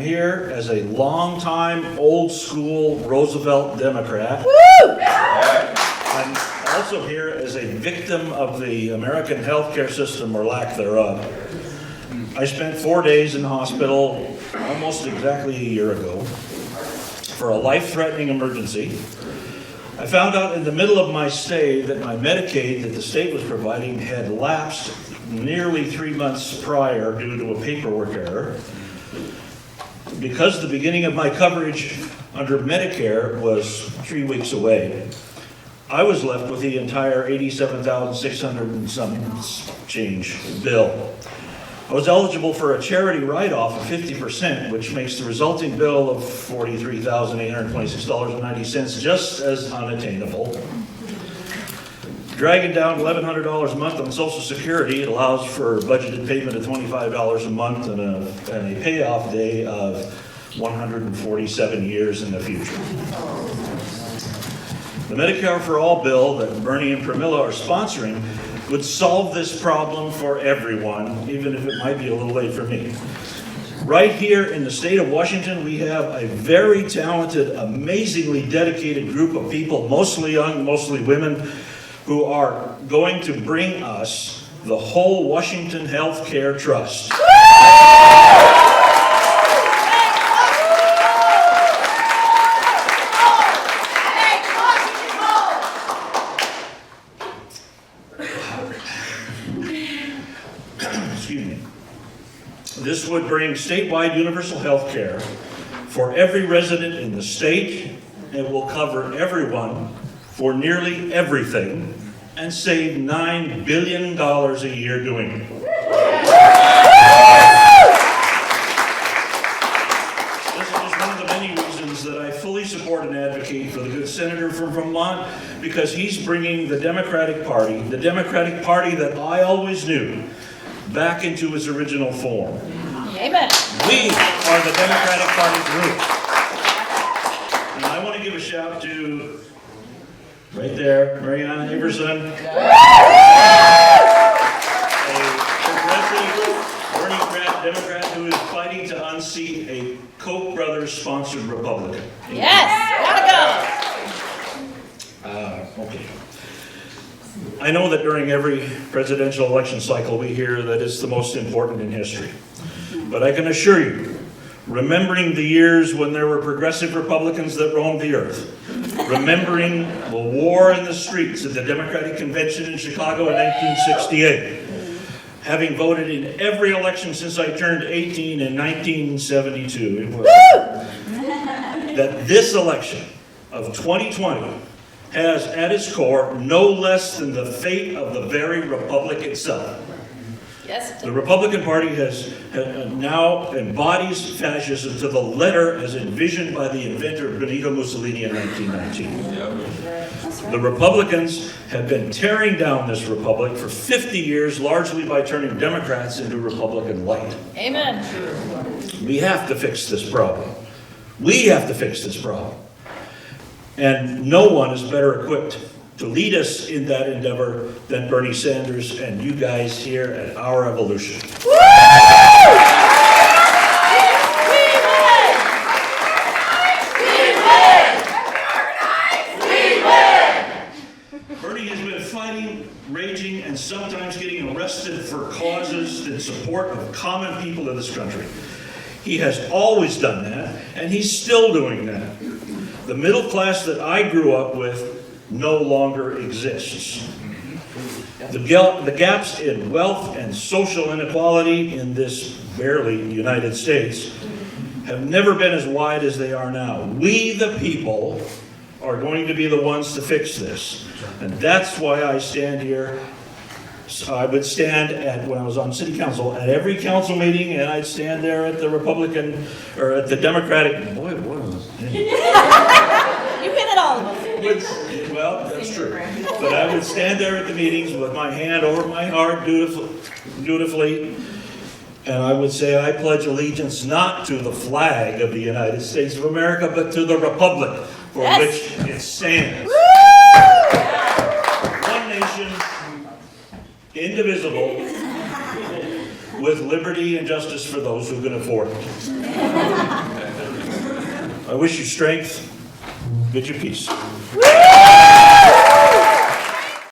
here as a longtime old-school Roosevelt Democrat. Woo! I'm also here as a victim of the American healthcare system, or lack thereof. I spent 4 days in the hospital almost exactly a year ago for a life-threatening emergency. I found out in the middle of my stay that my Medicaid that the state was providing had lapsed nearly 3 months prior due to a paperwork error. Because the beginning of my coverage under Medicare was 3 weeks away, I was left with the entire $87,600 and some change bill. I was eligible for a charity write-off of 50%, which makes the resulting bill of $43,826.90 just as unattainable. Dragging down $1,100 a month on Social Security, it allows for a budgeted payment of $25 a month and a payoff day of 147 years in the future. The Medicare for All bill that Bernie and Pramila are sponsoring would solve this problem for everyone, even if it might be a little late for me. Right here in the state of Washington, we have a very talented, amazingly dedicated group of people, mostly young, mostly women, who are going to bring us the whole Washington Healthcare Trust. Excuse me. This would bring statewide universal health care for every resident in the state. It will cover everyone for nearly everything and save $9 billion a year doing it. This is just one of the many reasons that I fully support and advocate for the good senator from Vermont, because he's bringing the Democratic Party that I always knew, back into its original form. Amen. We are the Democratic Party group. And I want to give a shout to, right there, Mariana Everson, a progressive Bernie Democrat who is fighting to unseat a Koch brothers sponsored Republican. Yes, gotta go. Okay. I know that during every presidential election cycle we hear that it's the most important in history. But I can assure you, remembering the years when there were progressive Republicans that roamed the earth, remembering the war in the streets at the Democratic Convention in Chicago in 1968, having voted in every election since I turned 18 in 1972, that this election of 2020 has at its core no less than the fate of the very republic itself. Yes. The Republican Party has now embodies fascism to the letter as envisioned by the inventor Benito Mussolini in 1919. The Republicans have been tearing down this republic for 50 years, largely by turning Democrats into Republican light. Amen. We have to fix this problem. We have to fix this problem. And no one is better equipped to lead us in that endeavor than Bernie Sanders and you guys here at Our Evolution. Bernie has been fighting, raging, and sometimes getting arrested for causes in support of common people in this country. He has always done that, and he's still doing that. The middle class that I grew up with no longer exists. The gaps in wealth and social inequality in this barely United States have never been as wide as they are now. We, the people, are going to be the ones to fix this. And that's why I stand here. I would stand at, when I was on city council, at every council meeting, and I'd stand there at the Republican, or at the Democratic, boy, what was it? You've been at all of them. Well, that's true. But I would stand there at the meetings with my hand over my heart dutifully, and I would say, I pledge allegiance not to the flag of the United States of America, but to the republic for which it stands. One nation, indivisible, with liberty and justice for those who can afford it. I wish you strength, bid you peace.